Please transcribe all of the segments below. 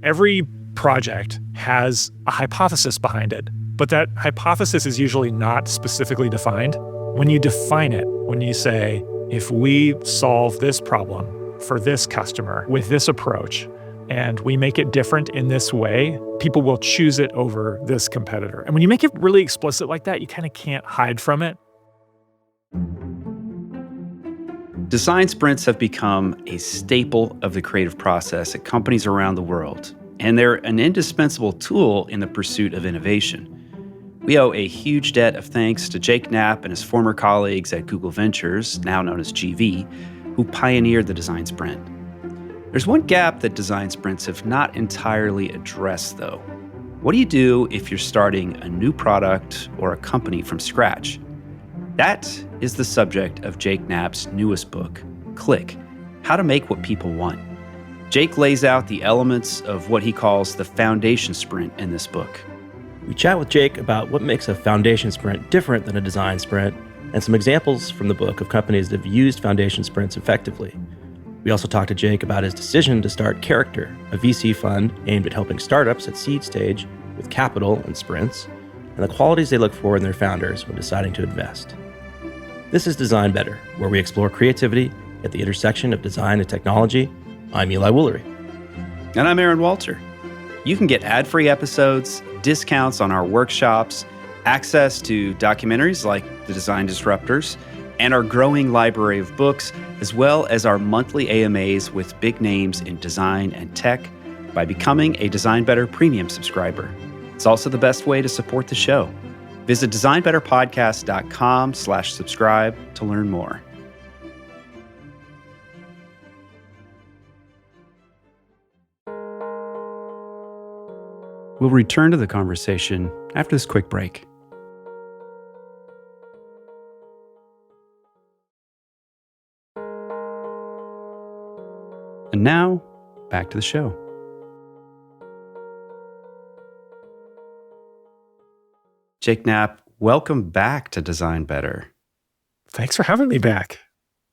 Every project has a hypothesis behind it, but that hypothesis is usually not specifically defined. When you define it, when you say, if we solve this problem for this customer with this approach, and we make it different in this way, people will choose it over this competitor. And when you make it really explicit like that, you kind of can't hide from it. Design sprints have become a staple of the creative process at companies around the world, and they're an indispensable tool in the pursuit of innovation. We owe a huge debt of thanks to Jake Knapp and his former colleagues at Google Ventures, now known as GV, who pioneered the design sprint. There's one gap that design sprints have not entirely addressed, though. What do you do if you're starting a new product or a company from scratch? That is the subject of Jake Knapp's newest book, Click: How to Make What People Want. Jake lays out the elements of what he calls the foundation sprint in this book. We chat with Jake about what makes a foundation sprint different than a design sprint, and some examples from the book of companies that have used foundation sprints effectively. We also talked to Jake about his decision to start Character, a VC fund aimed at helping startups at seed stage with capital and sprints, and the qualities they look for in their founders when deciding to invest. This is Design Better, where we explore creativity at the intersection of design and technology. I'm Eli Woolery. And I'm Aaron Walter. You can get ad-free episodes, discounts on our workshops, access to documentaries like The Design Disruptors, and our growing library of books, as well as our monthly AMAs with big names in design and tech by becoming a Design Better Premium subscriber. It's also the best way to support the show. Visit designbetterpodcast.com/subscribe to learn more. We'll return to the conversation after this quick break. And now, back to the show. Jake Knapp, welcome back to Design Better. Thanks for having me back.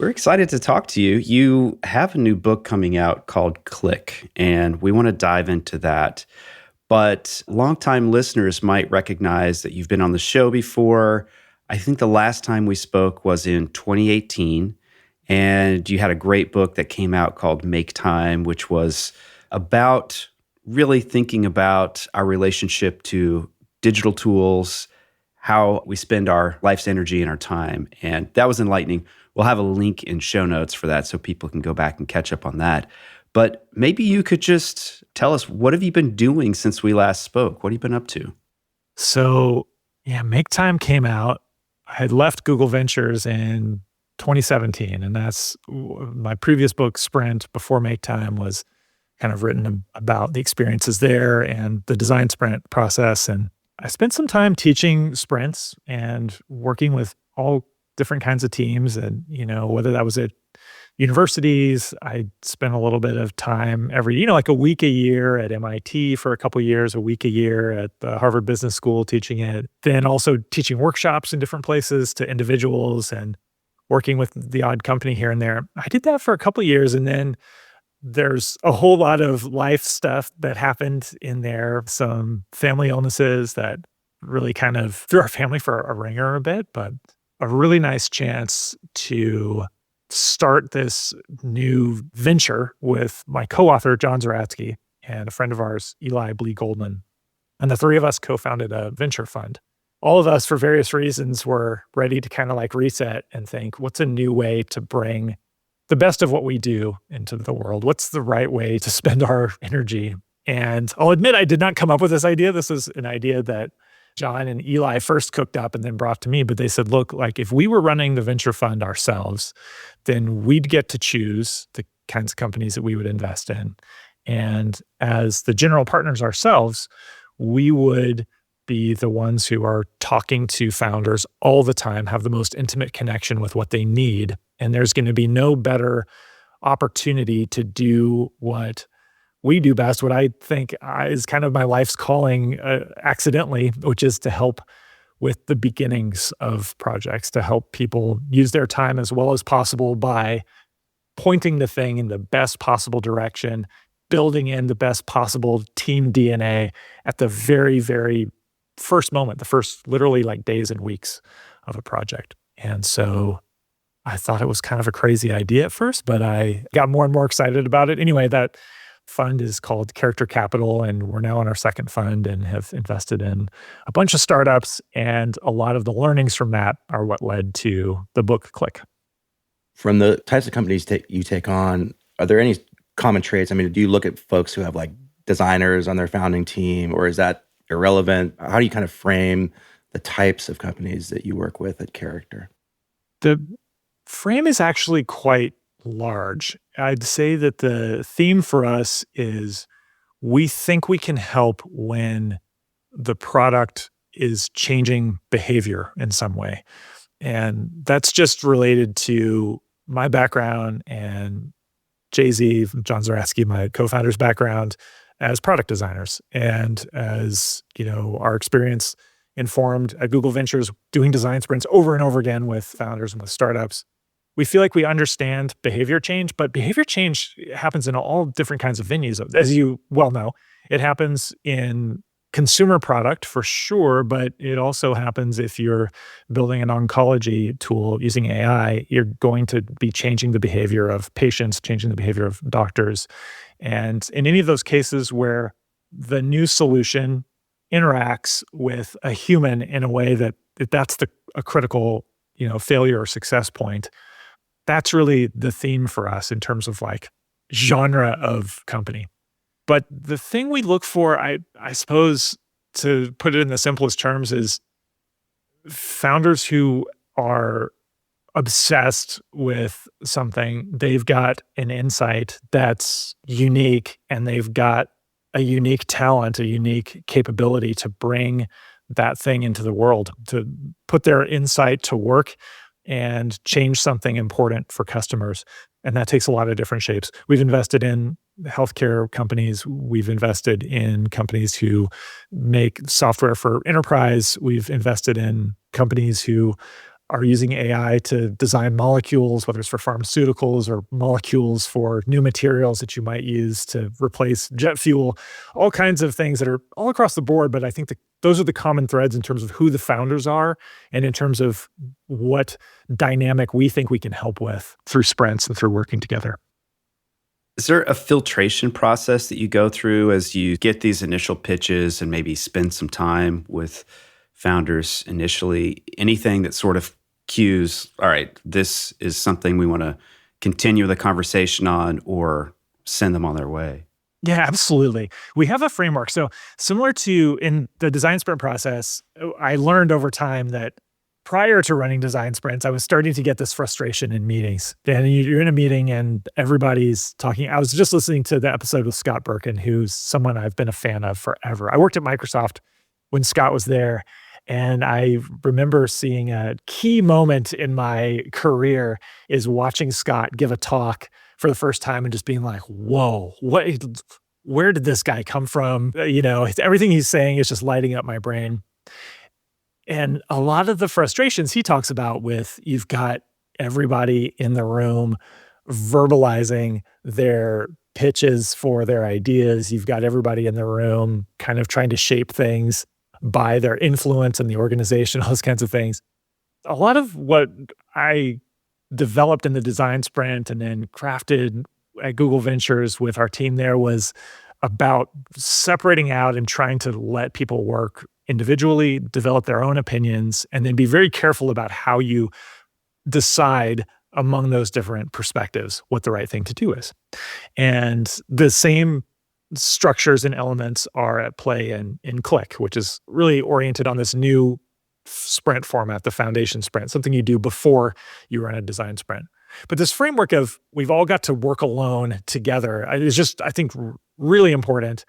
We're excited to talk to you. You have a new book coming out called Click, and we want to dive into that. But longtime listeners might recognize that you've been on the show before. I think the last time we spoke was in 2018. And you had a great book that came out called Make Time, which was about really thinking about our relationship to digital tools, how we spend our life's energy and our time. And that was enlightening. We'll have a link in show notes for that so people can go back and catch up on that. But maybe you could just tell us, what have you been doing since we last spoke? What have you been up to? So, Make Time came out. I had left Google Ventures in 2017, and that's my previous book, Sprint, before Make Time, was kind of written about the experiences there and the design sprint process. And I spent some time teaching sprints and working with all different kinds of teams. And, whether that was at universities, I spent a little bit of time like a week a year at MIT for a couple of years, a week a year at the Harvard Business School teaching it. Then also teaching workshops in different places to individuals and working with the odd company here and there. I did that for a couple of years, and then there's a whole lot of life stuff that happened in there, some family illnesses that really kind of threw our family for a ringer a bit, but a really nice chance to start this new venture with my co-author, John Zeratsky, and a friend of ours, Eli Blee Goldman. And the three of us co-founded a venture fund. All of us, for various reasons, were ready to kind of like reset and think, what's a new way to bring the best of what we do into the world? What's the right way to spend our energy? And I'll admit, I did not come up with this idea. This was an idea that John and Eli first cooked up and then brought to me. But they said, look, like if we were running the venture fund ourselves, then we'd get to choose the kinds of companies that we would invest in. And as the general partners ourselves, we would be the ones who are talking to founders all the time, have the most intimate connection with what they need. And there's going to be no better opportunity to do what we do best, what I think is kind of my life's calling accidentally, which is to help with the beginnings of projects, to help people use their time as well as possible by pointing the thing in the best possible direction, building in the best possible team DNA at the very, very first moment, the first literally like days and weeks of a project. And so I thought it was kind of a crazy idea at first, but I got more and more excited about it. Anyway, that fund is called Character Capital, and we're now on our second fund and have invested in a bunch of startups. And a lot of the learnings from that are what led to the book Click. From the types of companies you take on, are there any common traits? I mean, do you look at folks who have like designers on their founding team, or is that irrelevant? How do you kind of frame the types of companies that you work with at Character? The frame is actually quite large. I'd say that the theme for us is we think we can help when the product is changing behavior in some way. And that's just related to my background and Jay-Z, John Zaretsky, my co-founder's background as product designers. And as, our experience informed at Google Ventures doing design sprints over and over again with founders and with startups, we feel like we understand behavior change, but behavior change happens in all different kinds of venues. As you well know, it happens in consumer product for sure, but it also happens if you're building an oncology tool using AI, you're going to be changing the behavior of patients, changing the behavior of doctors. And in any of those cases where the new solution interacts with a human in a way that's a critical, failure or success point, that's really the theme for us in terms of like genre of company. But the thing we look for, I suppose, to put it in the simplest terms, is founders who are obsessed with something. They've got an insight that's unique, and they've got a unique talent, a unique capability to bring that thing into the world, to put their insight to work and change something important for customers. And that takes a lot of different shapes. We've invested in healthcare companies. We've invested in companies who make software for enterprise. We've invested in companies who are using AI to design molecules, whether it's for pharmaceuticals or molecules for new materials that you might use to replace jet fuel, all kinds of things that are all across the board. But I think those are the common threads in terms of who the founders are and in terms of what dynamic we think we can help with through sprints and through working together. Is there a filtration process that you go through as you get these initial pitches and maybe spend some time with founders initially? Anything that sort of cues, all right, this is something we want to continue the conversation on or send them on their way? Yeah, absolutely. We have a framework. So similar to in the design sprint process, I learned over time that prior to running design sprints, I was starting to get this frustration in meetings. And you're in a meeting and everybody's talking. I was just listening to the episode with Scott Birkin, who's someone I've been a fan of forever. I worked at Microsoft when Scott was there. And I remember seeing a key moment in my career is watching Scott give a talk for the first time and just being like, whoa, where did this guy come from? Everything he's saying is just lighting up my brain. And a lot of the frustrations he talks about with you've got everybody in the room verbalizing their pitches for their ideas. You've got everybody in the room kind of trying to shape things by their influence in the organization, all those kinds of things. A lot of what I developed in the design sprint and then crafted at Google Ventures with our team there was about separating out and trying to let people work individually, develop their own opinions, and then be very careful about how you decide among those different perspectives what the right thing to do is. And the same structures and elements are at play in Click, which is really oriented on this new sprint format, the foundation sprint, something you do before you run a design sprint. But this framework of we've all got to work alone together is just, I think, really important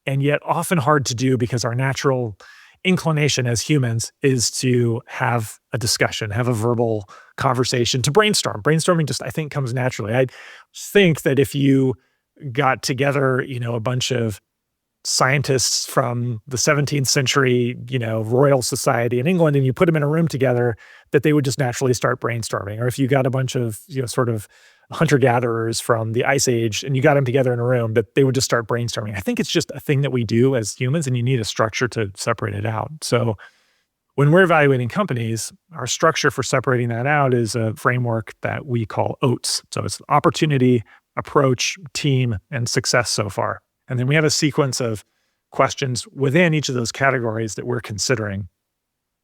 and yet often hard to do because our natural inclination as humans is to have a discussion, have a verbal conversation, to brainstorm. Brainstorming just, I think, comes naturally. I think that if you got together, a bunch of scientists from the 17th century, Royal Society in England, and you put them in a room together, that they would just naturally start brainstorming. Or if you got a bunch of, sort of hunter-gatherers from the Ice Age and you got them together in a room, that they would just start brainstorming. I think it's just a thing that we do as humans, and you need a structure to separate it out. So when we're evaluating companies, our structure for separating that out is a framework that we call OATS. So it's opportunity, approach, team, and success so far. And then we have a sequence of questions within each of those categories that we're considering.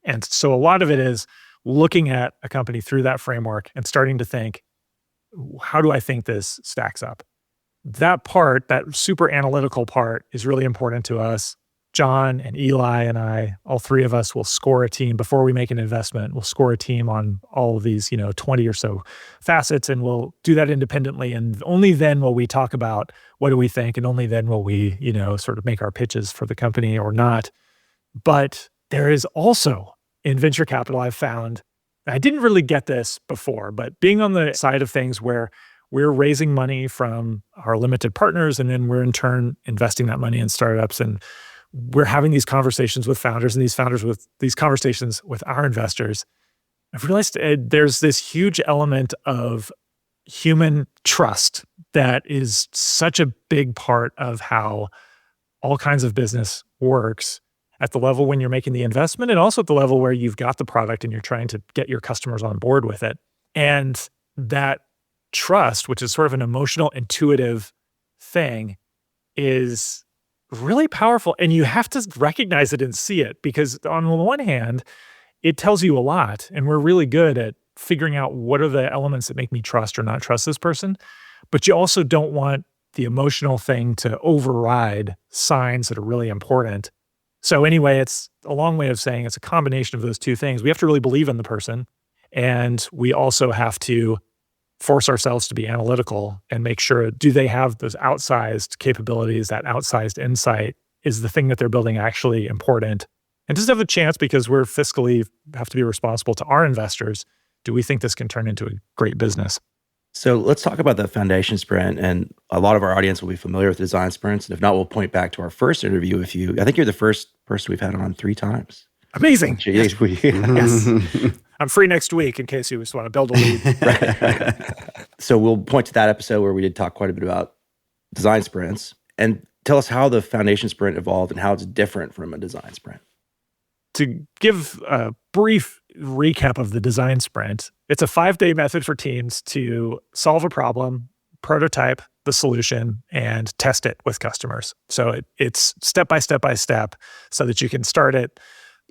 And so a lot of it is looking at a company through that framework and starting to think, how do I think this stacks up? That part, that super analytical part, is really important to us. John and Eli and I, all three of us will score a team before we make an investment. We'll score a team on all of these, 20 or so facets, and we'll do that independently. And only then will we talk about what do we think, and only then will we, sort of make our pitches for the company or not. But there is also, in venture capital, I've found, I didn't really get this before, but being on the side of things where we're raising money from our limited partners, and then we're in turn investing that money in startups, and we're having these conversations with founders, and these founders with these conversations with our investors. I've realized there's this huge element of human trust that is such a big part of how all kinds of business works, at the level when you're making the investment, and also at the level where you've got the product and you're trying to get your customers on board with it. And that trust, which is sort of an emotional, intuitive thing, is really powerful. And you have to recognize it and see it, because on the one hand, it tells you a lot. And we're really good at figuring out what are the elements that make me trust or not trust this person. But you also don't want the emotional thing to override signs that are really important. So anyway, it's a long way of saying it's a combination of those two things. We have to really believe in the person, and we also have to force ourselves to be analytical and make sure, do they have those outsized capabilities, that outsized insight? Is the thing that they're building actually important? And does it have a chance, because we're fiscally have to be responsible to our investors, do we think this can turn into a great business? So let's talk about the foundation sprint. And a lot of our audience will be familiar with design sprints. And if not, we'll point back to our first interview with you. I think you're the first person we've had on 3 times. Amazing. Yes. Yes. I'm free next week in case you just want to build a lead. Right. So we'll point to that episode where we did talk quite a bit about design sprints. And tell us how the foundation sprint evolved and how it's different from a design sprint. To give a brief recap of the design sprint, it's a 5-day method for teams to solve a problem, prototype the solution, and test it with customers. So it's step by step by step, so that you can start it.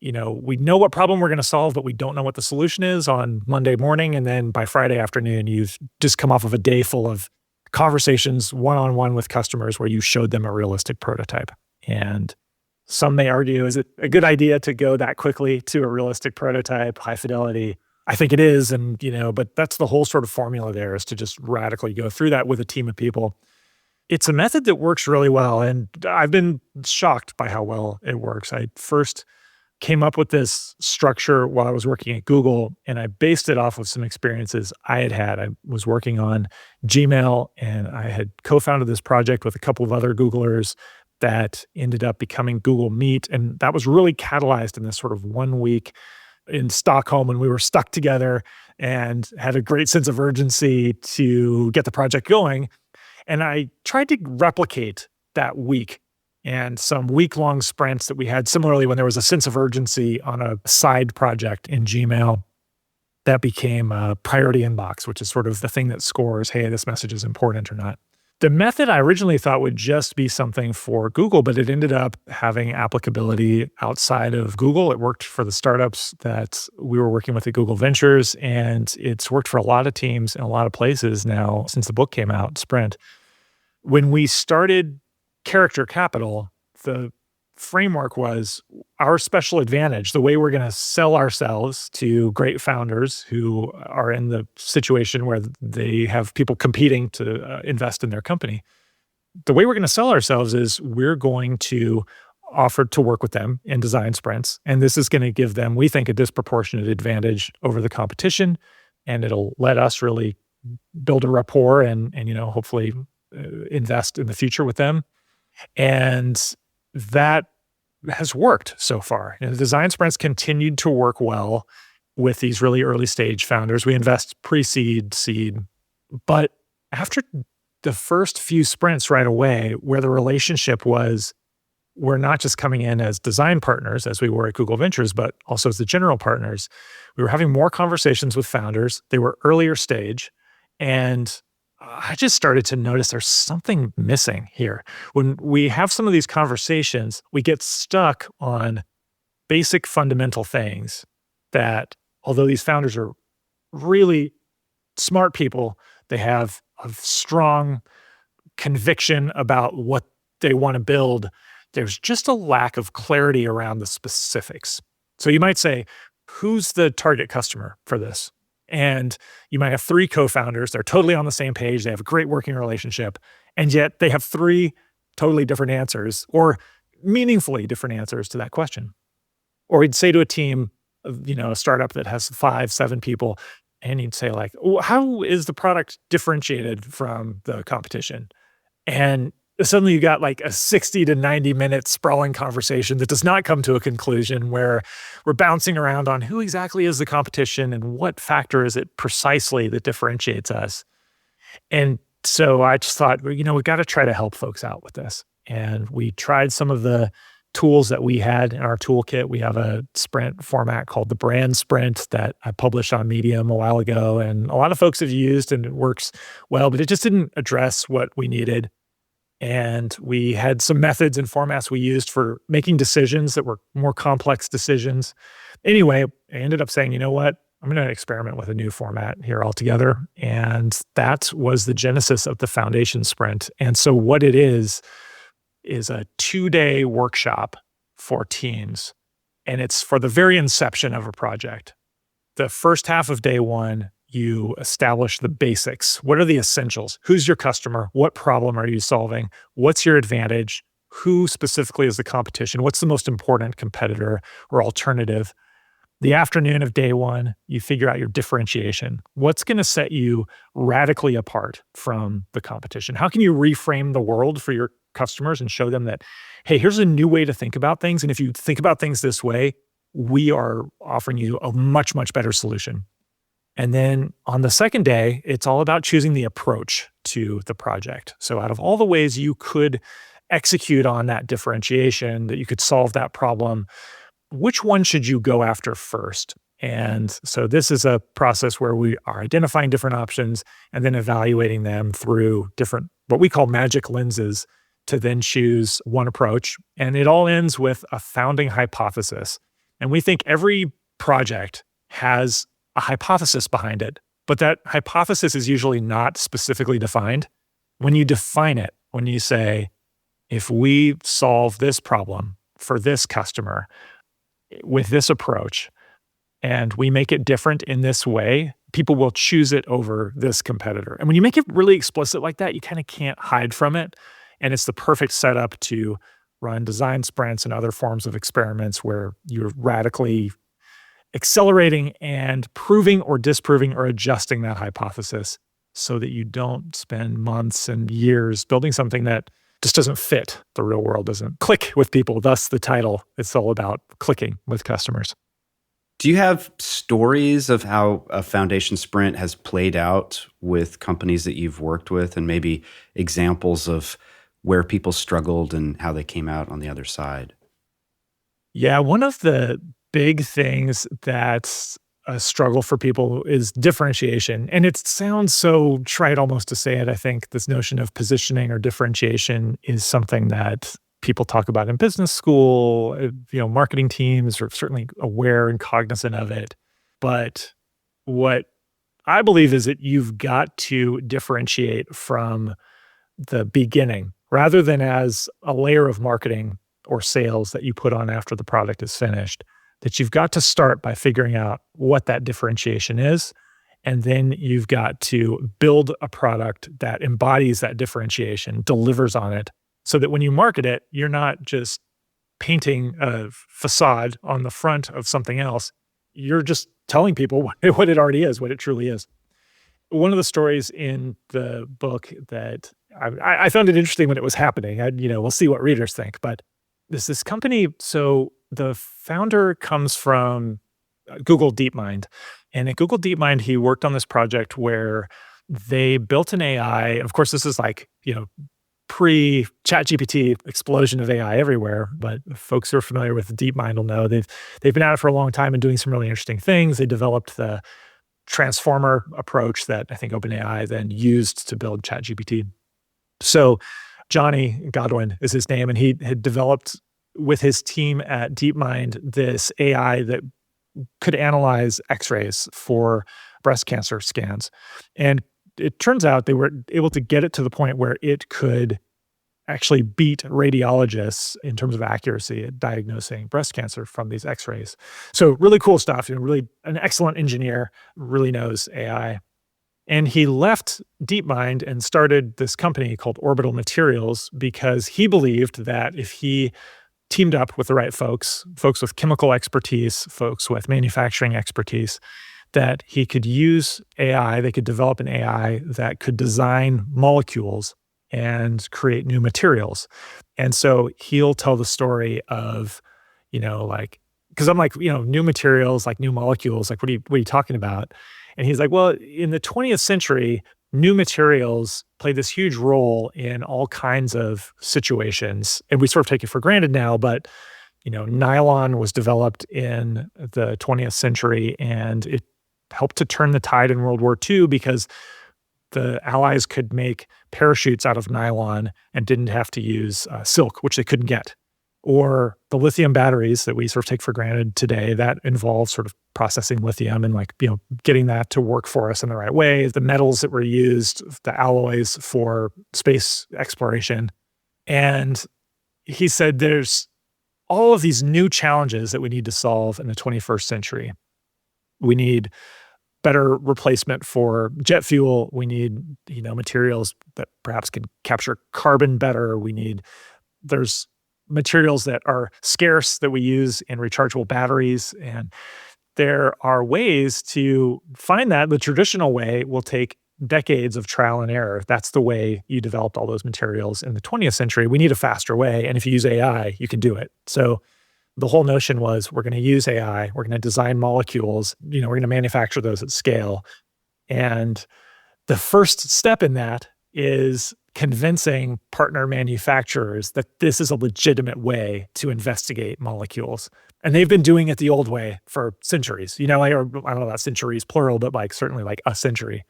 We know what problem we're going to solve, but we don't know what the solution is on Monday morning. And then by Friday afternoon, you've just come off of a day full of conversations one-on-one with customers where you showed them a realistic prototype. And some may argue, is it a good idea to go that quickly to a realistic prototype, high fidelity? I think it is. And, but that's the whole sort of formula there, is to just radically go through that with a team of people. It's a method that works really well. And I've been shocked by how well it works. I first came up with this structure while I was working at Google, and I based it off of some experiences I had had. I was working on Gmail, and I had co-founded this project with a couple of other Googlers that ended up becoming Google Meet. And that was really catalyzed in this sort of 1 week in Stockholm when we were stuck together and had a great sense of urgency to get the project going. And I tried to replicate that week and some week-long sprints that we had similarly when there was a sense of urgency on a side project in Gmail that became a priority inbox, which is sort of the thing that scores, hey, this message is important or not. The method I originally thought would just be something for Google, but it ended up having applicability outside of Google. It worked for the startups that we were working with at Google Ventures, and it's worked for a lot of teams in a lot of places now since the book came out, Sprint. When we started Character Capital, the framework was our special advantage, the way we're going to sell ourselves to great founders who are in the situation where they have people competing to invest in their company. The way we're going to sell ourselves is we're going to offer to work with them in design sprints. And this is going to give them, we think, a disproportionate advantage over the competition. And it'll let us really build a rapport and hopefully invest in the future with them. And that has worked so far. The design sprints continued to work well with these really early stage founders. We invest pre-seed, seed, but after the first few sprints right away, where the relationship was, we're not just coming in as design partners as we were at Google Ventures, but also as the general partners. We were having more conversations with founders. They were earlier stage. And I just started to notice there's something missing here. When we have some of these conversations, we get stuck on basic fundamental things that, although these founders are really smart people, they have a strong conviction about what they want to build. There's just a lack of clarity around the specifics. So you might say, who's the target customer for this? And you might have 3 co-founders. They're totally on the same page. They have a great working relationship. And yet they have 3 totally different answers, or meaningfully different answers to that question. Or you'd say to a team, a startup that has 5, 7 people, and you'd say like, how is the product differentiated from the competition? And suddenly you got like a 60 to 90 minute sprawling conversation that does not come to a conclusion, where we're bouncing around on who exactly is the competition and what factor is it precisely that differentiates us. And so I just thought, we got to try to help folks out with this. And we tried some of the tools that we had in our toolkit. We have a sprint format called the brand sprint that I published on Medium a while ago. And a lot of folks have used, and it works well, but it just didn't address what we needed. And we had some methods and formats we used for making decisions that were more complex decisions. Anyway, I ended up saying, you know what? I'm going to experiment with a new format here altogether. And that was the genesis of the foundation sprint. And so what it is a 2-day workshop for teams. And it's for the very inception of a project. The first half of day 1, you establish the basics. What are the essentials? Who's your customer? What problem are you solving? What's your advantage? Who specifically is the competition? What's the most important competitor or alternative? The afternoon of day 1, you figure out your differentiation. What's going to set you radically apart from the competition? How can you reframe the world for your customers and show them that, hey, here's a new way to think about things. And if you think about things this way, we are offering you a much, much better solution. And then on the second day, it's all about choosing the approach to the project. So out of all the ways you could execute on that differentiation, that you could solve that problem, which one should you go after first? And so this is a process where we are identifying different options and then evaluating them through different, what we call magic lenses, to then choose one approach. And it all ends with a founding hypothesis. And we think every project has a hypothesis behind it, but that hypothesis is usually not specifically defined. When you define it, when you say, if we solve this problem for this customer with this approach, and we make it different in this way, people will choose it over this competitor. And when you make it really explicit like that, you kind of can't hide from it. And it's the perfect setup to run design sprints and other forms of experiments where you're radically accelerating and proving or disproving or adjusting that hypothesis so that you don't spend months and years building something that just doesn't fit the real world, doesn't click with people. Thus the title. It's all about clicking with customers. Do you have stories of how a foundation sprint has played out with companies that you've worked with, and maybe examples of where people struggled and how they came out on the other side? Yeah, one of the big things that's a struggle for people is differentiation. And it sounds so trite almost to say it. I think this notion of positioning or differentiation is something that people talk about in business school. Marketing teams are certainly aware and cognizant of it. But what I believe is that you've got to differentiate from the beginning rather than as a layer of marketing or sales that you put on after the product is finished. That you've got to start by figuring out what that differentiation is. And then you've got to build a product that embodies that differentiation, delivers on it, so that when you market it, you're not just painting a facade on the front of something else. You're just telling people what it already is, what it truly is. One of the stories in the book that I found it interesting when it was happening. We'll see what readers think, but there's this company. So the founder comes from Google DeepMind. And at Google DeepMind, he worked on this project where They built an AI. Of course, this is like, pre-ChatGPT explosion of AI everywhere, but folks who are familiar with DeepMind will know they've been at it for a long time and doing some really interesting things. They developed the transformer approach that I think OpenAI then used to build ChatGPT. So Johnny Godwin is his name, and he had developed with his team at DeepMind this AI that could analyze X-rays for breast cancer scans. And it turns out they were able to get it to the point where it could actually beat radiologists in terms of accuracy at diagnosing breast cancer from these X-rays. So really cool stuff. Really an excellent engineer, really knows AI. And he left DeepMind and started this company called Orbital Materials because he believed that if he teamed up with the right folks with chemical expertise, folks with manufacturing expertise, that he could use AI, they could develop an AI that could design molecules and create new materials. And so he'll tell the story of, because I'm like, new materials, like new molecules, like what are you talking about? And he's like, well, in the 20th century, new materials played this huge role in all kinds of situations. And we sort of take it for granted now, but nylon was developed in the 20th century, and it helped to turn the tide in World War II because the Allies could make parachutes out of nylon and didn't have to use silk, which they couldn't get. Or the lithium batteries that we sort of take for granted today, that involves sort of processing lithium and getting that to work for us in the right way. The metals that were used, the alloys for space exploration. And he said there's all of these new challenges that we need to solve in the 21st century. We need better replacement for jet fuel. We need, materials that perhaps can capture carbon better. There's materials that are scarce that we use in rechargeable batteries. And there are ways to find that. The traditional way will take decades of trial and error. That's the way you developed all those materials in the 20th century. We need a faster way. And if you use AI, you can do it. So the whole notion was we're going to use AI, we're going to design molecules, we're going to manufacture those at scale. And the first step in that is convincing partner manufacturers that this is a legitimate way to investigate molecules. And they've been doing it the old way for centuries, or I don't know about centuries plural, but certainly a century.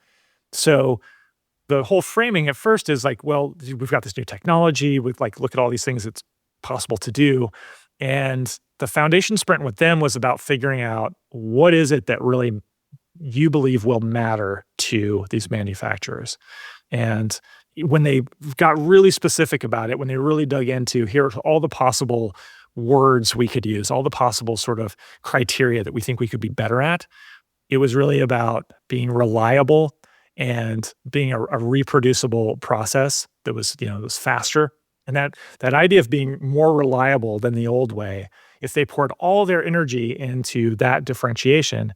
So the whole framing at first is well, we've got this new technology, look at all these things it's possible to do. And the foundation sprint with them was about figuring out what is it that really you believe will matter to these manufacturers. And when they got really specific about it, when they really dug into here are all the possible words we could use, all the possible sort of criteria that we think we could be better at, it was really about being reliable and being a reproducible process that was, that was faster. And that idea of being more reliable than the old way, if they poured all their energy into that differentiation,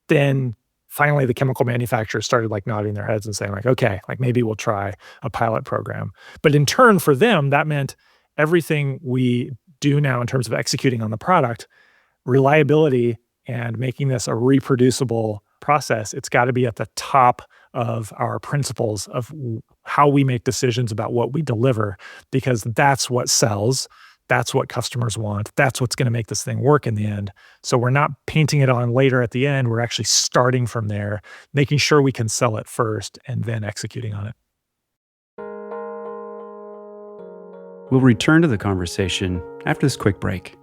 then finally the chemical manufacturers started nodding their heads and saying okay, maybe we'll try a pilot program. But in turn for them, that meant everything we do now in terms of executing on the product, reliability and making this a reproducible process, it's got to be at the top of our principles of how we make decisions about what we deliver, because that's what sells. That's what customers want. That's what's going to make this thing work in the end. So we're not painting it on later at the end. We're actually starting from there, making sure we can sell it first and then executing on it. We'll return to the conversation after this quick break.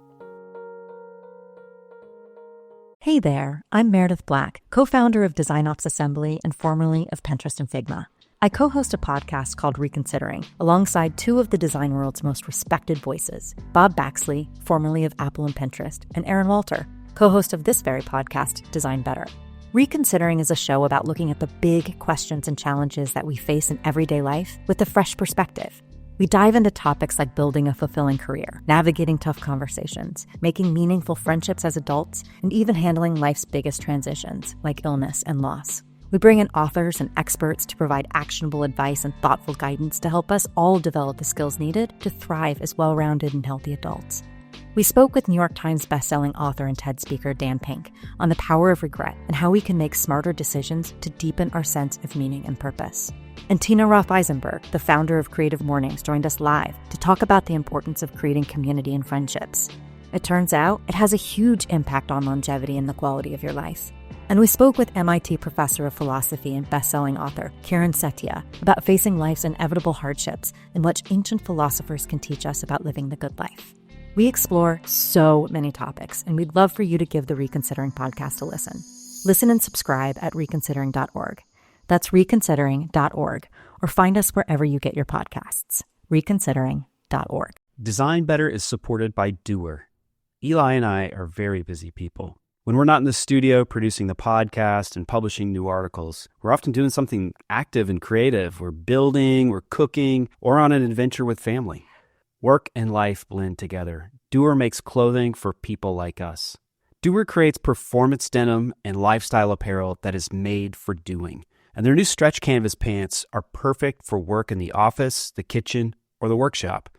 Hey there, I'm Meredith Black, co-founder of DesignOps Assembly and formerly of Pinterest and Figma. I co-host a podcast called Reconsidering, alongside two of the design world's most respected voices, Bob Baxley, formerly of Apple and Pinterest, and Aaron Walter, co-host of this very podcast, Design Better. Reconsidering is a show about looking at the big questions and challenges that we face in everyday life with a fresh perspective. We dive into topics like building a fulfilling career, navigating tough conversations, making meaningful friendships as adults, and even handling life's biggest transitions, like illness and loss. We bring in authors and experts to provide actionable advice and thoughtful guidance to help us all develop the skills needed to thrive as well-rounded and healthy adults. We spoke with New York Times bestselling author and TED speaker Dan Pink on the power of regret and how we can make smarter decisions to deepen our sense of meaning and purpose. And Tina Roth-Eisenberg, the founder of Creative Mornings, joined us live to talk about the importance of creating community and friendships. It turns out it has a huge impact on longevity and the quality of your life. And we spoke with MIT professor of philosophy and best-selling author Kiran Setia about facing life's inevitable hardships and what ancient philosophers can teach us about living the good life. We explore so many topics, and we'd love for you to give the Reconsidering podcast a listen. Listen and subscribe at reconsidering.org. That's reconsidering.org, or find us wherever you get your podcasts. Reconsidering.org. Design Better is supported by Doer. Eli and I are very busy people. When we're not in the studio producing the podcast and publishing new articles, we're often doing something active and creative. We're building, we're cooking, or on an adventure with family. Work and life blend together. Doer makes clothing for people like us. Doer creates performance denim and lifestyle apparel that is made for doing. And their new stretch canvas pants are perfect for work in the office, the kitchen, or the workshop.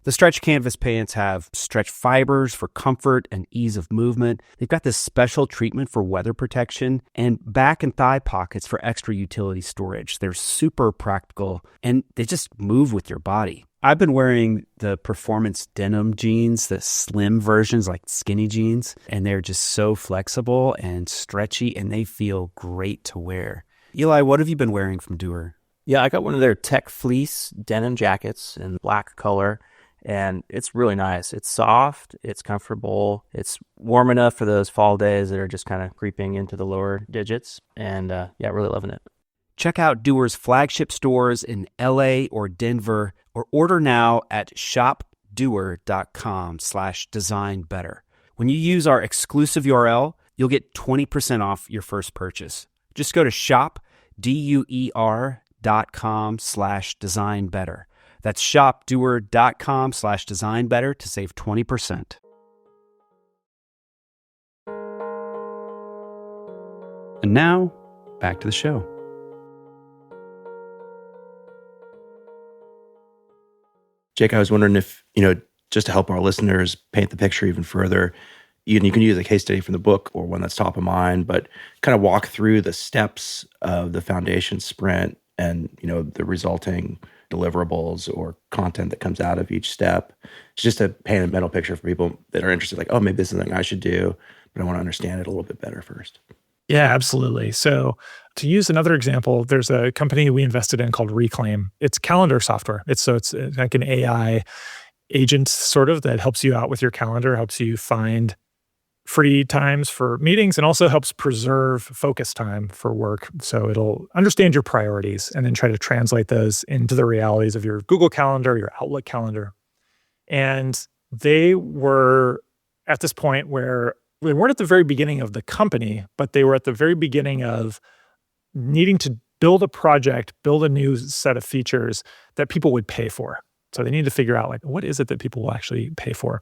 The stretch canvas pants have stretch fibers for comfort and ease of movement. They've got this special treatment for weather protection and back and thigh pockets for extra utility storage. They're super practical and they just move with your body. I've been wearing the performance denim jeans, the slim versions like skinny jeans, and they're just so flexible and stretchy and they feel great to wear. Eli, what have you been wearing from Doer? Yeah, I got one of their tech fleece denim jackets in black color, and it's really nice. It's soft, it's comfortable, it's warm enough for those fall days that are just kind of creeping into the lower digits, and yeah, really loving it. Check out Doer's flagship stores in LA or Denver, or order now at shopdoer.com/designbetter. When you use our exclusive URL, you'll get 20% off your first purchase. Just go to shopdoer.com/designbetter. That's shopdoer.com/designbetter to save 20%. And now, back to the show. Jake, I was wondering if, just to help our listeners paint the picture even further, you can use a case study from the book or one that's top of mind, but kind of walk through the steps of the foundation sprint and, the resulting deliverables or content that comes out of each step. Just to paint a mental picture for people that are interested, like, oh, maybe this is something I should do, but I want to understand it a little bit better first. Yeah, absolutely. So to use another example, there's a company we invested in called Reclaim. It's calendar software. It's like an AI agent sort of that helps you out with your calendar, helps you find free times for meetings, and also helps preserve focus time for work. So it'll understand your priorities and then try to translate those into the realities of your Google Calendar, your Outlook calendar. And they were at this point where they weren't at the very beginning of the company, but they were at the very beginning of needing to build a project, build a new set of features that people would pay for. So they need to figure out, what is it that people will actually pay for?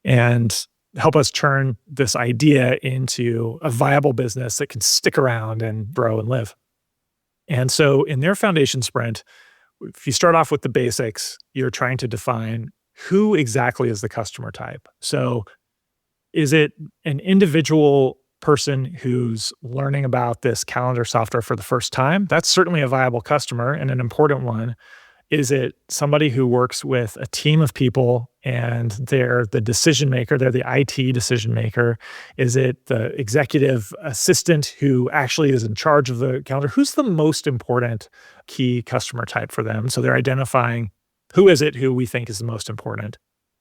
And help us turn this idea into a viable business that can stick around and grow and live. And so in their foundation sprint, if you start off with the basics, you're trying to define who exactly is the customer type. So is it an individual person who's learning about this calendar software for the first time? That's certainly a viable customer and an important one. Is it somebody who works with a team of people and they're the decision maker, they're the IT decision maker? Is it the executive assistant who actually is in charge of the calendar? Who's the most important key customer type for them? So they're identifying who is it who we think is the most important.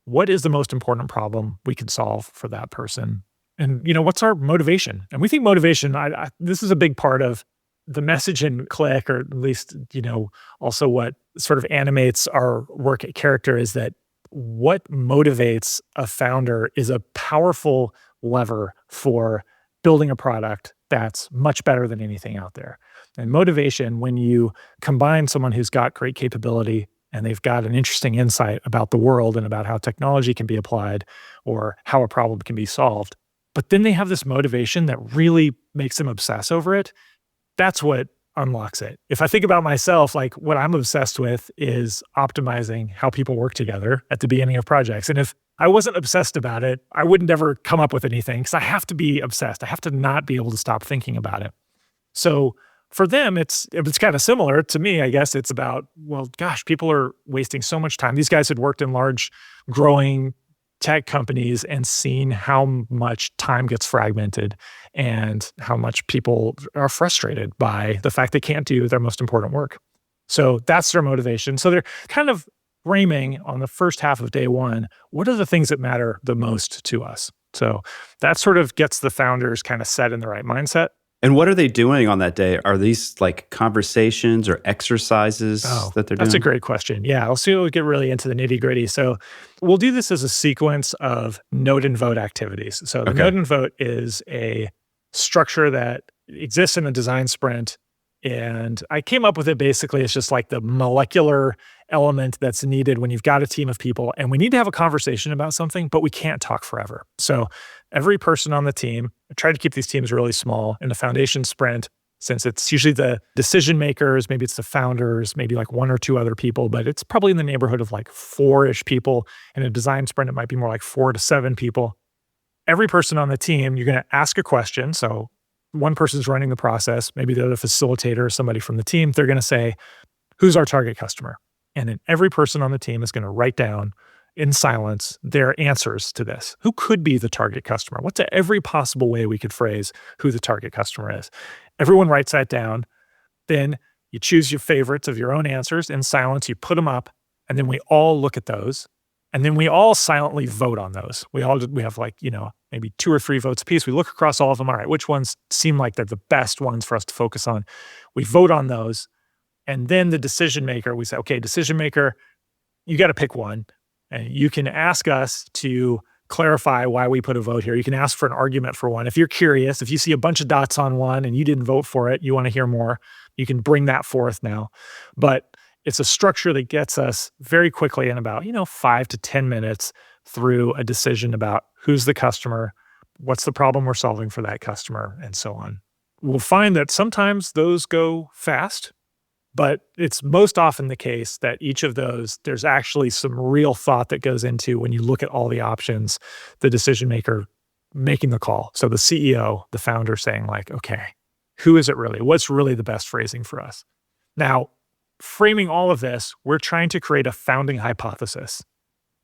What is the most important problem we can solve for that person? And, what's our motivation? And we think motivation, this is a big part of the message in Click, or at least, also what sort of animates our work at Character, is that what motivates a founder is a powerful lever for building a product that's much better than anything out there. And motivation, when you combine someone who's got great capability and they've got an interesting insight about the world and about how technology can be applied or how a problem can be solved, but then they have this motivation that really makes them obsess over it, that's what unlocks it. If I think about myself, what I'm obsessed with is optimizing how people work together at the beginning of projects. And if I wasn't obsessed about it. I wouldn't ever come up with anything because I have to be obsessed. I have to not be able to stop thinking about it. So for them, it's kind of similar to me. I guess it's about, well, gosh, people are wasting so much time. These guys had worked in large, growing tech companies and seen how much time gets fragmented and how much people are frustrated by the fact they can't do their most important work. So that's their motivation. So they're kind of framing on the first half of day one, what are the things that matter the most to us? So that sort of gets the founders kind of set in the right mindset. And what are they doing on that day? Are these like conversations or exercises that they're doing? That's a great question. Yeah, I'll see. We'll get really into the nitty gritty. So we'll do this as a sequence of note and vote activities. So the note and vote is a structure that exists in a design sprint. And I came up with it basically. It's just like the molecular element that's needed when you've got a team of people and we need to have a conversation about something, but we can't talk forever. So every person on the team, I try to keep these teams really small in the foundation sprint, since it's usually the decision makers, maybe it's the founders, maybe like one or two other people, but it's probably in the neighborhood of like 4-ish people. In a design sprint, it might be more like 4 to 7 people. Every person on the team, you're going to ask a question. So one person's running the process, maybe the other facilitator or somebody from the team, they're going to say, who's our target customer? And then every person on the team is going to write down in silence their answers to this. Who could be the target customer? What's every possible way we could phrase who the target customer is? Everyone writes that down. Then you choose your favorites of your own answers in silence. You put them up, and then we all look at those. And then we all silently vote on those. We have like, maybe 2 or 3 votes apiece. We look across all of them. All right, which ones seem like they're the best ones for us to focus on? We vote on those. And then the decision maker, we say, okay, decision maker, you got to pick one. And you can ask us to clarify why we put a vote here. You can ask for an argument for one. If you're curious, if you see a bunch of dots on one and you didn't vote for it, you want to hear more, you can bring that forth now. But it's a structure that gets us very quickly in about, 5 to 10 minutes through a decision about who's the customer, what's the problem we're solving for that customer, and so on. We'll find that sometimes those go fast, but it's most often the case that each of those, there's actually some real thought that goes into when you look at all the options, the decision maker making the call. So the CEO, the founder saying like, okay, who is it really? What's really the best phrasing for us? Now, framing all of this, we're trying to create a founding hypothesis.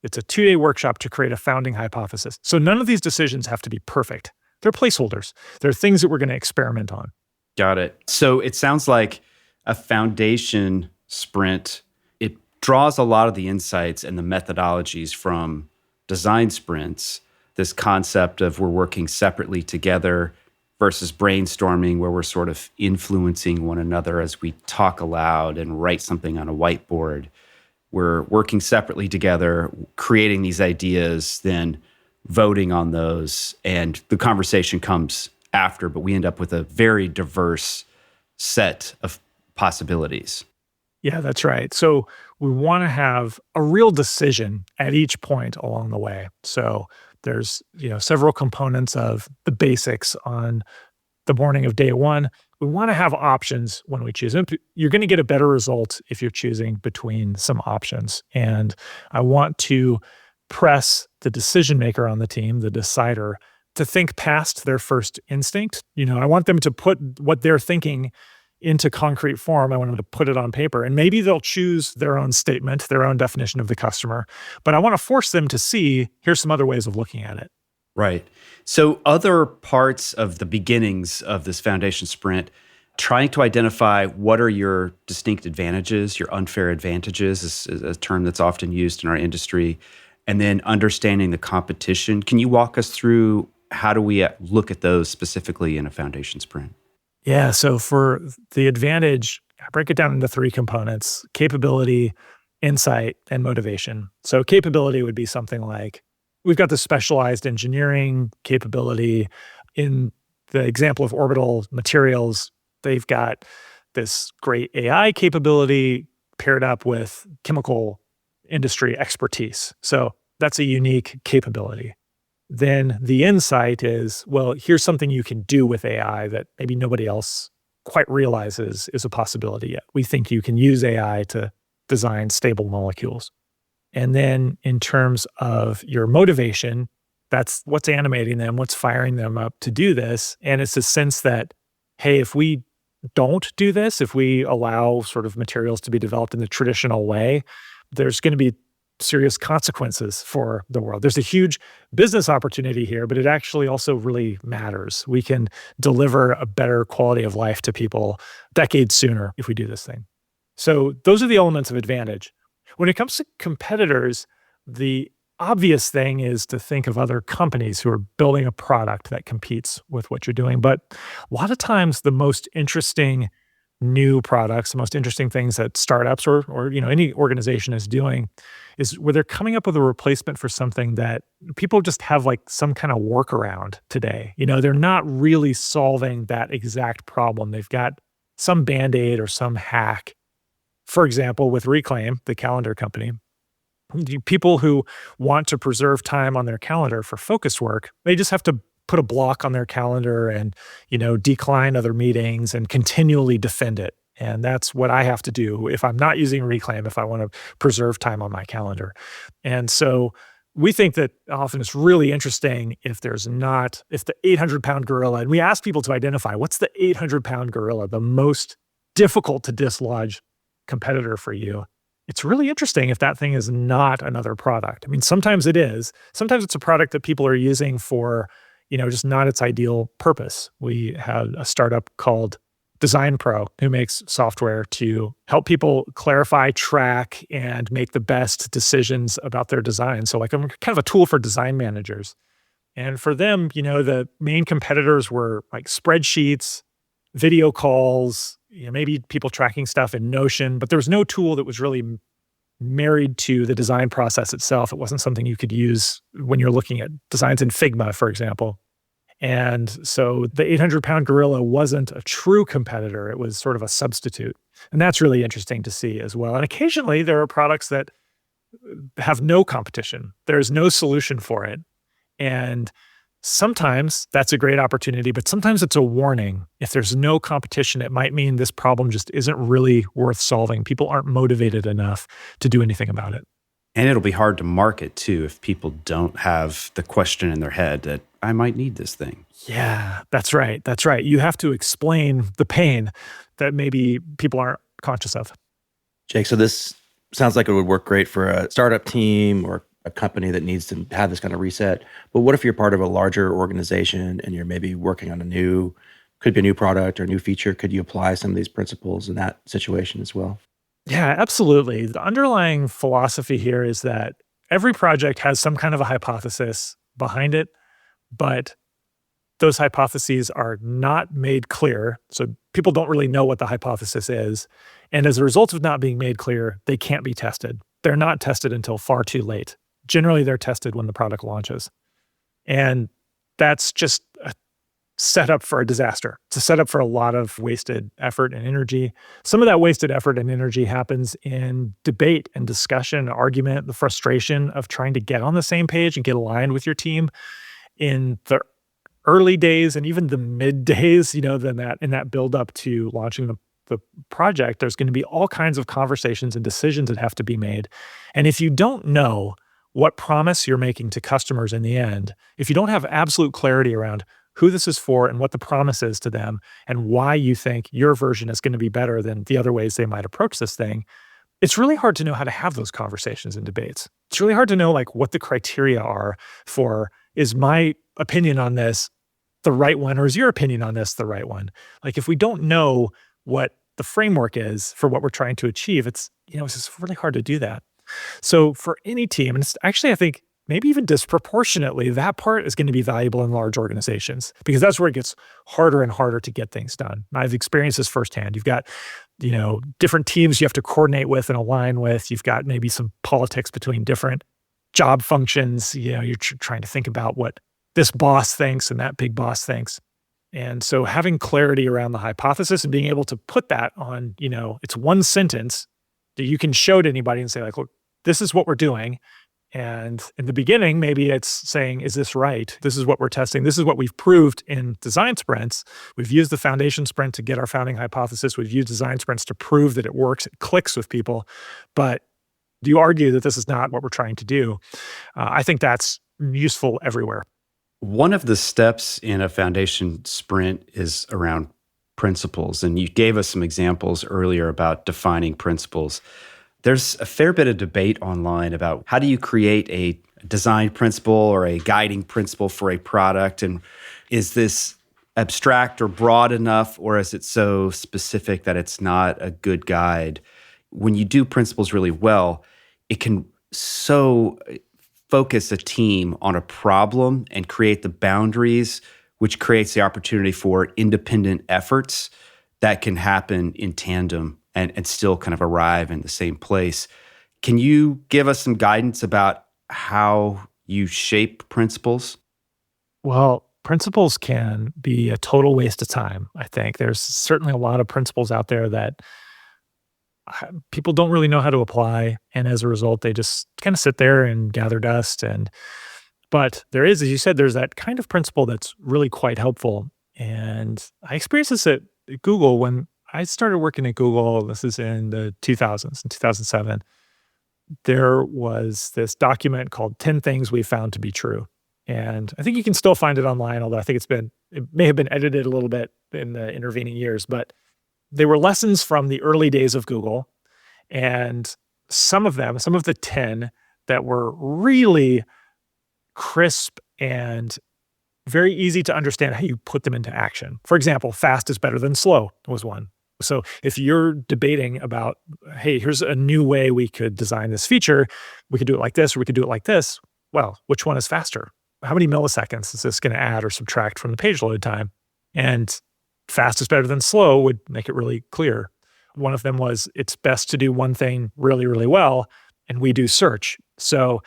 It's a 2-day workshop to create a founding hypothesis. So none of these decisions have to be perfect. They're placeholders. They're things that we're going to experiment on. Got it. So it sounds like a foundation sprint, it draws a lot of the insights and the methodologies from design sprints, this concept of we're working separately together versus brainstorming where we're sort of influencing one another as we talk aloud and write something on a whiteboard. We're working separately together, creating these ideas, then voting on those, and the conversation comes after, but we end up with a very diverse set of possibilities. Yeah, that's right. So we want to have a real decision at each point along the way. So there's, several components of the basics on the morning of day one. We want to have options when we choose. You're going to get a better result if you're choosing between some options. And I want to press the decision maker on the team, the decider, to think past their first instinct. I want them to put what they're thinking into concrete form. I want them to put it on paper. And maybe they'll choose their own statement, their own definition of the customer. But I want to force them to see, here's some other ways of looking at it. Right. So other parts of the beginnings of this foundation sprint, trying to identify what are your distinct advantages, your unfair advantages is a term that's often used in our industry, and then understanding the competition. Can you walk us through how do we look at those specifically in a foundation sprint? Yeah, so for the advantage, I break it down into 3 components: capability, insight, and motivation. So capability would be something like, we've got the specialized engineering capability. In the example of orbital materials, they've got this great AI capability paired up with chemical industry expertise. So that's a unique capability. Then the insight is, well, here's something you can do with AI that maybe nobody else quite realizes is a possibility yet. We think you can use AI to design stable molecules. And then in terms of your motivation, that's what's animating them, what's firing them up to do this. And it's a sense that, hey, if we don't do this, if we allow sort of materials to be developed in the traditional way, there's going to be serious consequences for the world. There's a huge business opportunity here, but it actually also really matters. We can deliver a better quality of life to people decades sooner if we do this thing. So those are the elements of advantage. When it comes to competitors, the obvious thing is to think of other companies who are building a product that competes with what you're doing. But a lot of times the most interesting new products, the most interesting things that startups or any organization is doing is where they're coming up with a replacement for something that people just have like some kind of workaround today. They're not really solving that exact problem. They've got some Band-Aid or some hack. For example, with Reclaim, the calendar company, people who want to preserve time on their calendar for focus work, they just have to put a block on their calendar and, decline other meetings and continually defend it. And that's what I have to do if I'm not using Reclaim, if I want to preserve time on my calendar. And so we think that often it's really interesting if the 800-pound gorilla, and we ask people to identify what's the 800-pound gorilla, the most difficult to dislodge competitor for you. It's really interesting if that thing is not another product. I mean, sometimes it is. Sometimes it's a product that people are using for, just not its ideal purpose. We had a startup called Design Pro who makes software to help people clarify, track, and make the best decisions about their design. So like I'm kind of a tool for design managers. And for them, the main competitors were like spreadsheets, video calls, maybe people tracking stuff in Notion, but there was no tool that was really married to the design process itself. It wasn't something you could use when you're looking at designs in Figma, for example. And so the 800-pound gorilla wasn't a true competitor. It was sort of a substitute. And that's really interesting to see as well. And occasionally there are products that have no competition. There's no solution for it. And sometimes that's a great opportunity, but sometimes it's a warning. If there's no competition, it might mean this problem just isn't really worth solving. People aren't motivated enough to do anything about it. And it'll be hard to market too if people don't have the question in their head that I might need this thing. Yeah, that's right. That's right. You have to explain the pain that maybe people aren't conscious of. Jake, so this sounds like it would work great for a startup team or a company that needs to have this kind of reset. But what if you're part of a larger organization and you're maybe working on could be a new product or a new feature? Could you apply some of these principles in that situation as well? Yeah, absolutely. The underlying philosophy here is that every project has some kind of a hypothesis behind it, but those hypotheses are not made clear. So people don't really know what the hypothesis is. And as a result of not being made clear, they can't be tested. They're not tested until far too late. Generally, they're tested when the product launches. And that's just a setup for a disaster. It's a setup for a lot of wasted effort and energy. Some of that wasted effort and energy happens in debate and discussion, argument, the frustration of trying to get on the same page and get aligned with your team in the early days and even the mid days, then in that build up to launching the project, there's going to be all kinds of conversations and decisions that have to be made. And if you don't know what promise you're making to customers in the end, if you don't have absolute clarity around who this is for and what the promise is to them and why you think your version is going to be better than the other ways they might approach this thing, it's really hard to know how to have those conversations and debates. It's really hard to know what the criteria are for, is my opinion on this the right one or is your opinion on this the right one? If we don't know what the framework is for what we're trying to achieve, it's just really hard to do that. So for any team, and it's actually, I think, maybe even disproportionately, that part is going to be valuable in large organizations because that's where it gets harder and harder to get things done. I've experienced this firsthand. You've got, different teams you have to coordinate with and align with. You've got maybe some politics between different job functions. You're trying to think about what this boss thinks and that big boss thinks. And so having clarity around the hypothesis and being able to put that on, it's one sentence that you can show to anybody and say look, this is what we're doing. And in the beginning, maybe it's saying, is this right? This is what we're testing. This is what we've proved in design sprints. We've used the foundation sprint to get our founding hypothesis. We've used design sprints to prove that it works. It clicks with people. But Do you argue that this is not what we're trying to do? I think that's useful everywhere. One of the steps in a foundation sprint is around principles. And you gave us some examples earlier about defining principles. There's a fair bit of debate online about how do you create a design principle or a guiding principle for a product? And is this abstract or broad enough, or is it so specific that it's not a good guide? When you do principles really well, it can so focus a team on a problem and create the boundaries, which creates the opportunity for independent efforts that can happen in tandem and still kind of arrive in the same place. Can you give us some guidance about how you shape principles? Well, principles can be a total waste of time, I think. There's certainly a lot of principles out there that people don't really know how to apply. And as a result, they just kind of sit there and gather dust. But there is, as you said, there's that kind of principle that's really quite helpful. And I experienced this at Google when I started working at Google. This is in the 2000s, in 2007. There was this document called 10 Things We Found to Be True. And I think you can still find it online, although I think it may have been edited a little bit in the intervening years, but they were lessons from the early days of Google. And some of the 10 that were really crisp and very easy to understand how you put them into action. For example, fast is better than slow was one. So if you're debating about, hey, here's a new way we could design this feature, we could do it like this, or we could do it like this. Well, which one is faster? How many milliseconds is this going to add or subtract from the page load time? And fast is better than slow would make it really clear. One of them was it's best to do one thing really, really well, and we do search. So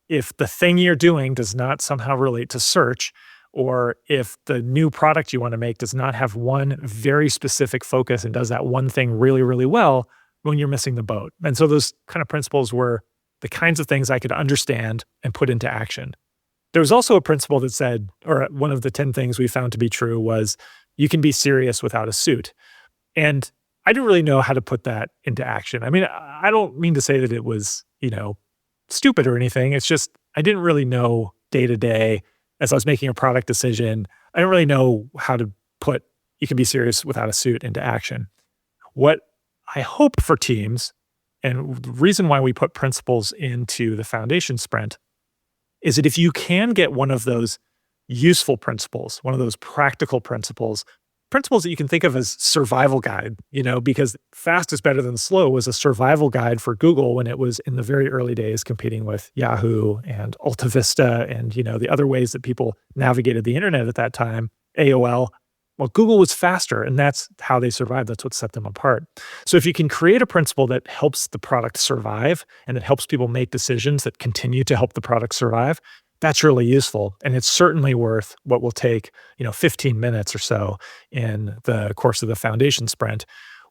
if the thing you're doing does not somehow relate to search, or if the new product you want to make does not have one very specific focus and does that one thing really, really well, when you're missing the boat. And so those kind of principles were the kinds of things I could understand and put into action. There was also a principle that said, or one of the 10 things we found to be true was, you can be serious without a suit. And I didn't really know how to put that into action. I mean, I don't mean to say that it was, stupid or anything. It's just, I didn't really know day to day as I was making a product decision. I didn't really know how to put, you can be serious without a suit into action. What I hope for teams, and the reason why we put principles into the foundation sprint, is that if you can get one of those useful principles, one of those practical principles that you can think of as survival guide, because fast is better than slow was a survival guide for Google when it was in the very early days competing with Yahoo and Alta Vista and, the other ways that people navigated the internet at that time, AOL. Well, Google was faster, and that's how they survived. That's what set them apart. So if you can create a principle that helps the product survive and that helps people make decisions that continue to help the product survive, that's really useful. And it's certainly worth what will take, 15 minutes or so in the course of the foundation sprint.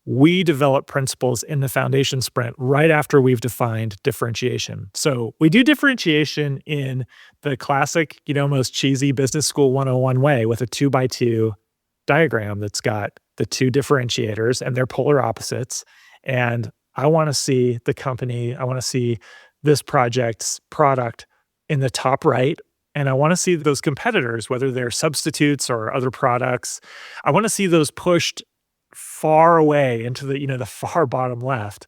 We develop principles in the foundation sprint right after we've defined differentiation. So we do differentiation in the classic, most cheesy business school 101 way with a 2x2 diagram that's got the two differentiators and their polar opposites. And I want to see the company, I want to see this project's product in the top right. And I want to see those competitors, whether they're substitutes or other products. I want to see those pushed far away into the far bottom left.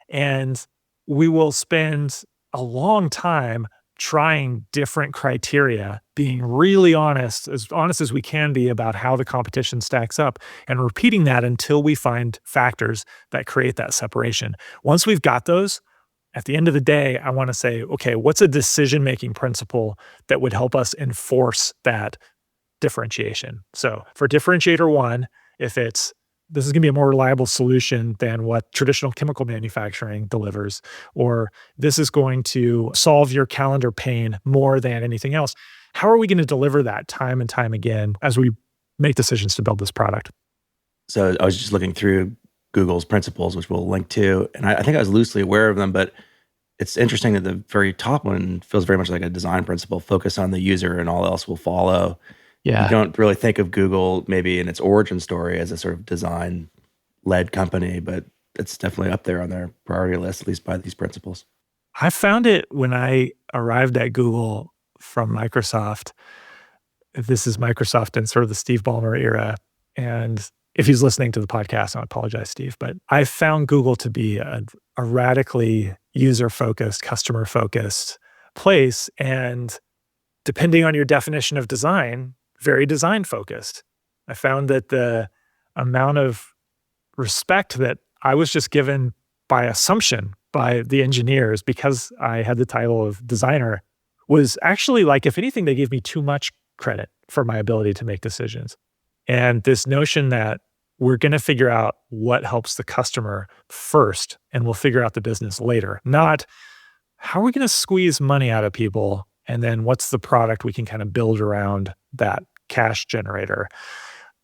And we will spend a long time trying different criteria, being really honest as we can be about how the competition stacks up, and repeating that until we find factors that create that separation. Once we've got those, at the end of the day, I want to say, okay, what's a decision-making principle that would help us enforce that differentiation? So for differentiator one, if this is going to be a more reliable solution than what traditional chemical manufacturing delivers, or this is going to solve your calendar pain more than anything else, how are we going to deliver that time and time again as we make decisions to build this product? So I was just looking through Google's principles, which we'll link to, and I think I was loosely aware of them, but it's interesting that the very top one feels very much like a design principle, focus on the user and all else will follow. Yeah. You don't really think of Google maybe in its origin story as a sort of design-led company, but it's definitely up there on their priority list, at least by these principles. I found it when I arrived at Google from Microsoft. This is Microsoft in sort of the Steve Ballmer era. And if he's listening to the podcast, I apologize, Steve, but I found Google to be a radically user-focused, customer-focused place. And depending on your definition of design, very design-focused. I found that the amount of respect that I was just given by assumption by the engineers because I had the title of designer was actually like, if anything, they gave me too much credit for my ability to make decisions. And this notion that we're going to figure out what helps the customer first and we'll figure out the business later, not how are we going to squeeze money out of people and then what's the product we can kind of build around that cash generator.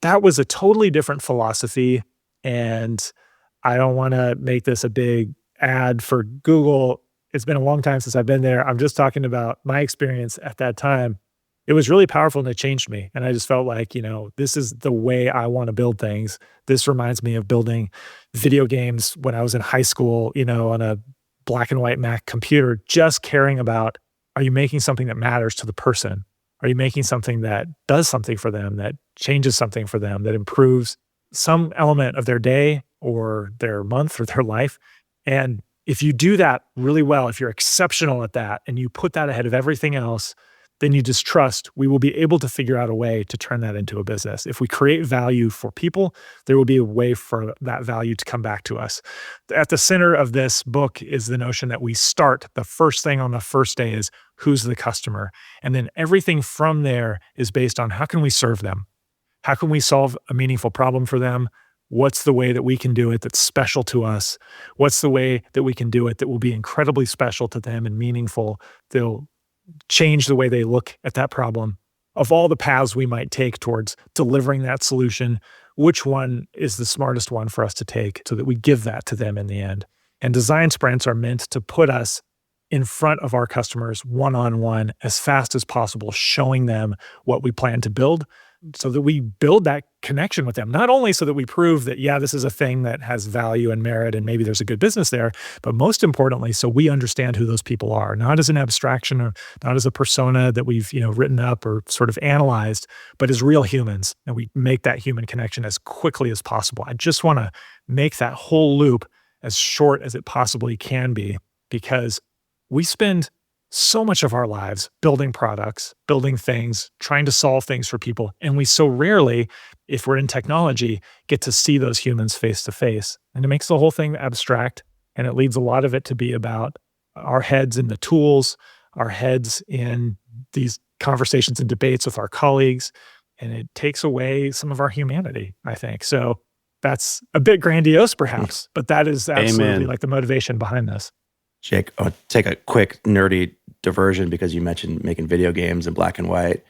That was a totally different philosophy. And I don't want to make this a big ad for Google. It's been a long time since I've been there. I'm just talking about my experience at that time. It was really powerful and it changed me. And I just felt like, this is the way I want to build things. This reminds me of building video games when I was in high school, on a black and white Mac computer, just caring about, are you making something that matters to the person? Are you making something that does something for them, that changes something for them, that improves some element of their day or their month or their life? And if you do that really well, if you're exceptional at that and you put that ahead of everything else, then you just trust we will be able to figure out a way to turn that into a business. If we create value for people, there will be a way for that value to come back to us. At the center of this book is the notion that we start, the first thing on the first day is who's the customer? And then everything from there is based on how can we serve them? How can we solve a meaningful problem for them? What's the way that we can do it that's special to us? What's the way that we can do it that will be incredibly special to them and meaningful? They'll change the way they look at that problem. Of all the paths we might take towards delivering that solution, which one is the smartest one for us to take so that we give that to them in the end? And design sprints are meant to put us in front of our customers one-on-one as fast as possible, showing them what we plan to build so that we build that connection with them. Not only so that we prove that, yeah, this is a thing that has value and merit and maybe there's a good business there, but most importantly, so we understand who those people are, not as an abstraction or not as a persona that we've, written up or sort of analyzed, but as real humans. And we make that human connection as quickly as possible. I just want to make that whole loop as short as it possibly can be, because we spend so much of our lives building products, building things, trying to solve things for people. And we so rarely, if we're in technology, get to see those humans face to face. And it makes the whole thing abstract. And it leads a lot of it to be about our heads in the tools, our heads in these conversations and debates with our colleagues. And it takes away some of our humanity, I think. So that's a bit grandiose, perhaps, but that is absolutely like the motivation behind this. Jake, I'll take a quick nerdy diversion because you mentioned making video games in black and white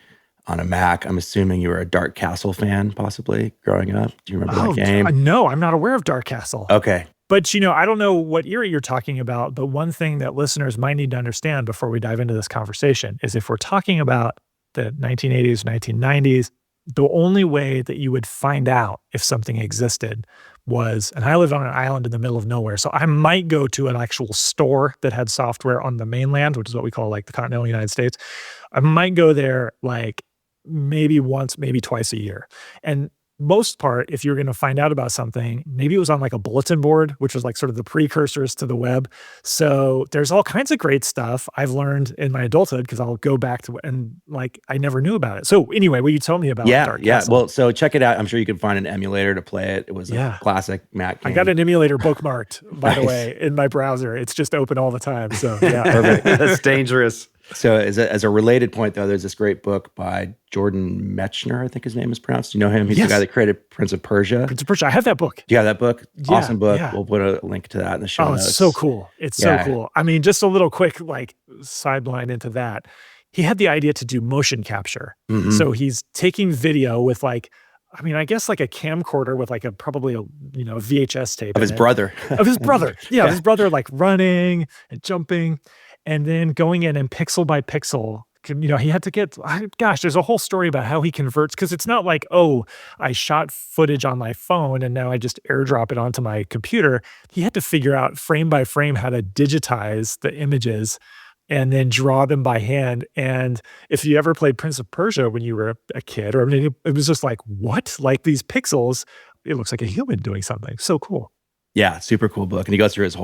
on a Mac. I'm assuming you were a Dark Castle fan, possibly, growing up. Do you remember that game? No, I'm not aware of Dark Castle. Okay. But, I don't know what era you're talking about, but one thing that listeners might need to understand before we dive into this conversation is if we're talking about the 1980s, 1990s, the only way that you would find out if something existed was, and I lived on an island in the middle of nowhere, so I might go to an actual store that had software on the mainland, which is what we call like the continental United States. I might go there like maybe once, maybe twice a year. And most part, if you're going to find out about something, maybe it was on like a bulletin board, which was like sort of the precursors to the web. So there's all kinds of great stuff I've learned in my adulthood because I'll go back to and like I never knew about it. So anyway, will you tell me about Dark Castle? Well, so check it out. I'm sure you can find an emulator to play it. It was a classic Mac game. I got an emulator bookmarked, by the way, in my browser. It's just open all the time. So yeah, perfect. That's dangerous. So as a related point, though, there's this great book by Jordan Mechner, I think his name is pronounced. Do you know him? He's the guy that created Prince of Persia. Prince of Persia. I have that book. Do you have that book? Yeah, awesome book. Yeah. We'll put a link to that in the show notes. It's so cool. It's so cool. I mean, just a little quick like sideline into that. He had the idea to do motion capture. Mm-hmm. So he's taking video with like, I mean, I guess like a camcorder with like probably a VHS tape of his brother. Of his brother. Yeah, of his brother like running and jumping. And then going in and pixel by pixel, he had to get, gosh, there's a whole story about how he converts, because it's not like, oh, I shot footage on my phone and now I just airdrop it onto my computer. He had to figure out frame by frame how to digitize the images and then draw them by hand. And if you ever played Prince of Persia when you were a kid, or I mean, it was just like, what? Like these pixels, it looks like a human doing something. So cool. Yeah, super cool book. And he goes through it's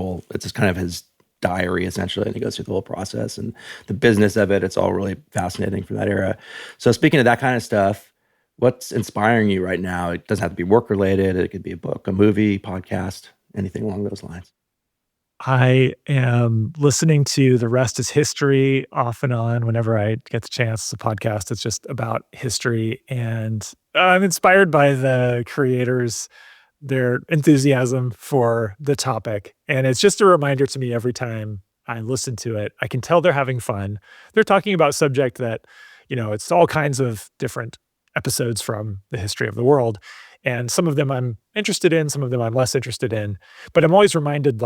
just kind of his diary essentially, and he goes through the whole process and the business of it. It's all really fascinating from that era. So speaking of that kind of stuff, what's inspiring you right now? It doesn't have to be work related. It could be a book, a movie, podcast, anything along those lines. I am listening to The Rest is History off and on whenever I get the chance. It's a podcast. It's just about history. And I'm inspired by the creators, their enthusiasm for the topic. And it's just a reminder to me every time I listen to it. I can tell they're having fun. They're talking about subject that, it's all kinds of different episodes from the history of the world. And some of them I'm interested in, some of them I'm less interested in. But I'm always reminded,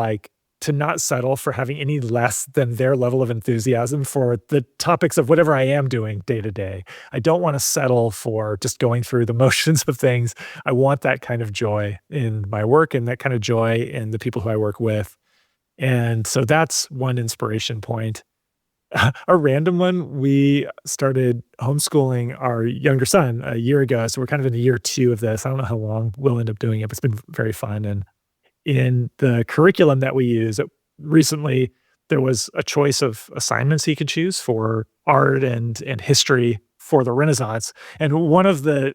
to not settle for having any less than their level of enthusiasm for the topics of whatever I am doing day to day. I don't want to settle for just going through the motions of things. I want that kind of joy in my work and that kind of joy in the people who I work with. And so that's one inspiration point. A random one, we started homeschooling our younger son a year ago. So we're kind of in year 2 of this. I don't know how long we'll end up doing it, but it's been very fun. And in the curriculum that we use, recently there was a choice of assignments he could choose for art and history for the Renaissance. And one of the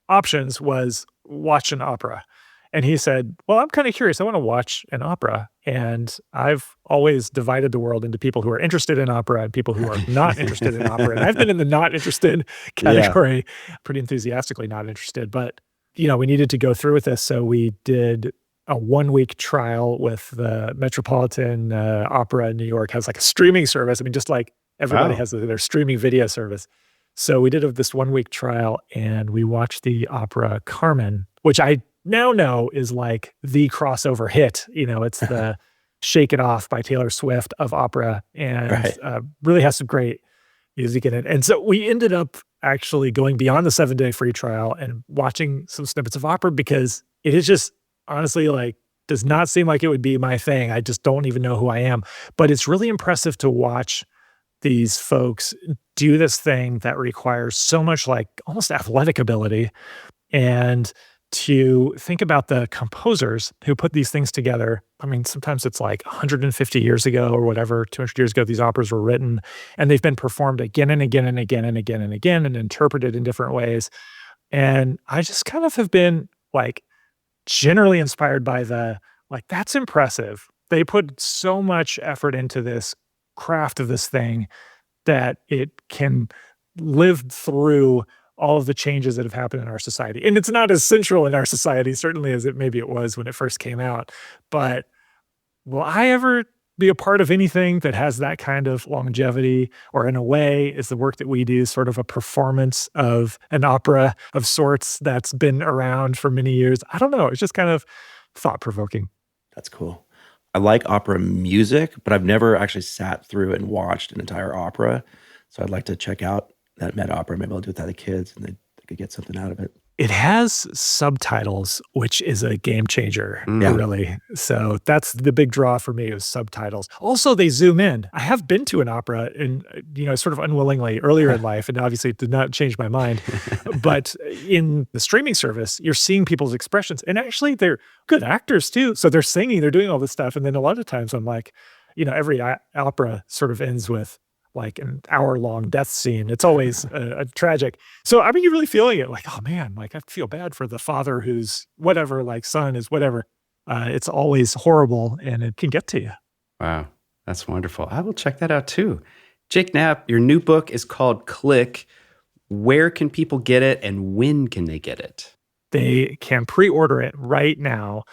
options was watch an opera. And he said, well, I'm kind of curious. I want to watch an opera. And I've always divided the world into people who are interested in opera and people who are not interested in opera. And I've been in the not interested category, pretty enthusiastically not interested. But, we needed to go through with this. So we did a 1-week trial with the Metropolitan Opera in New York. Has like a streaming service. I mean, just like everybody has their streaming video service. So we did this 1-week trial and we watched the opera Carmen, which I now know is like the crossover hit. It's the Shake It Off by Taylor Swift of opera, and really has some great music in it. And so we ended up actually going beyond the 7-day free trial and watching some snippets of opera, because it is just honestly does not seem like it would be my thing. I just don't even know who I am. But it's really impressive to watch these folks do this thing that requires so much almost athletic ability, and to think about the composers who put these things together. I mean, sometimes it's 150 years ago or whatever, 200 years ago, these operas were written, and they've been performed again and again and again and again and again and interpreted in different ways. And I just kind of have been generally inspired by that's impressive. They put so much effort into this craft of this thing that it can live through all of the changes that have happened in our society. And it's not as central in our society, certainly, as maybe it was when it first came out. But will I ever be a part of anything that has that kind of longevity? Or in a way, is the work that we do sort of a performance of an opera of sorts that's been around for many years? I don't know. It's just kind of thought-provoking. That's cool. I like opera music, but I've never actually sat through and watched an entire opera. So I'd like to check out that Met Opera. Maybe I'll do it with the kids and they could get something out of it. It has subtitles, which is a game changer, really. So that's the big draw for me, is subtitles. Also, they zoom in. I have been to an opera and, sort of unwillingly earlier in life, and obviously it did not change my mind. But in the streaming service, you're seeing people's expressions, and actually they're good actors too. So they're singing, they're doing all this stuff. And then a lot of times I'm like, every opera sort of ends with an hour-long death scene. It's always a tragic. So, I mean, you're really feeling it. Oh, man, I feel bad for the father whose whatever, son is whatever. It's always horrible, and it can get to you. Wow, that's wonderful. I will check that out too. Jake Knapp, your new book is called Click. Where can people get it, and when can they get it? They can pre-order it right now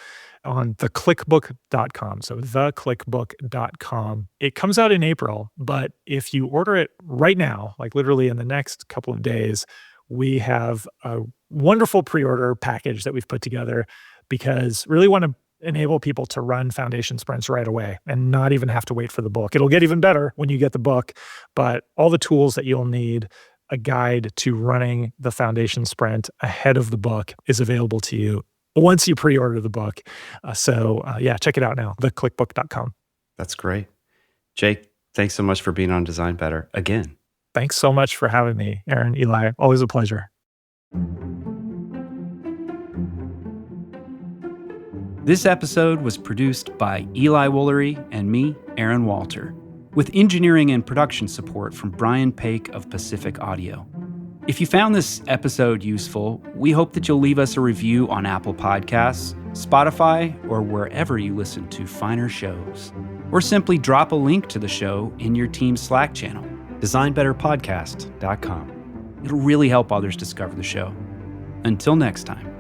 on theclickbook.com. So theclickbook.com. It comes out in April, but if you order it right now, literally in the next couple of days, we have a wonderful pre-order package that we've put together, because really want to enable people to run foundation sprints right away and not even have to wait for the book. It'll get even better when you get the book, but all the tools that you'll need, a guide to running the foundation sprint ahead of the book, is available to you once you pre-order the book. So check it out now, theclickbook.com. That's great. Jake, thanks so much for being on Design Better again. Thanks so much for having me, Aaron, Eli. Always a pleasure. This episode was produced by Eli Woolery and me, Aaron Walter, with engineering and production support from Brian Paik of Pacific Audio. If you found this episode useful, we hope that you'll leave us a review on Apple Podcasts, Spotify, or wherever you listen to finer shows. Or simply drop a link to the show in your team's Slack channel, designbetterpodcast.com. It'll really help others discover the show. Until next time.